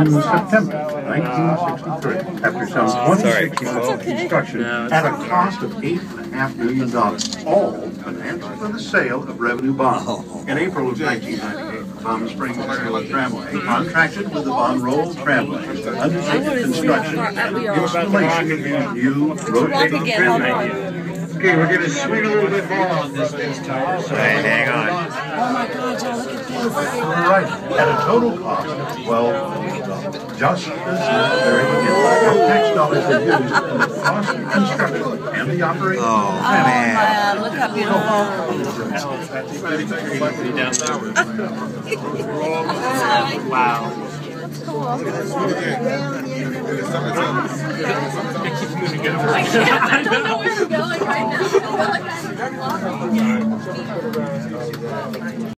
in September 1963 after some 26 months of construction at a cost of $8.5 million, all financed by the sale of revenue bonds. In April of 1998, Palm Springs Railroad Tramway contracted with the Von Roll Tramway to undertake the construction and installation of new rotating tramway. Okay, we're going to swing a little bit more on this time. So hang on. Oh my God, Joe, look at this. Right, at a total cost of $12 million. Just as necessary to get our tax dollars are used in the cost of construction and the operation. Oh, man. Look how beautiful. Wow. That's cool. I don't know where you're going right now. I feel like I'm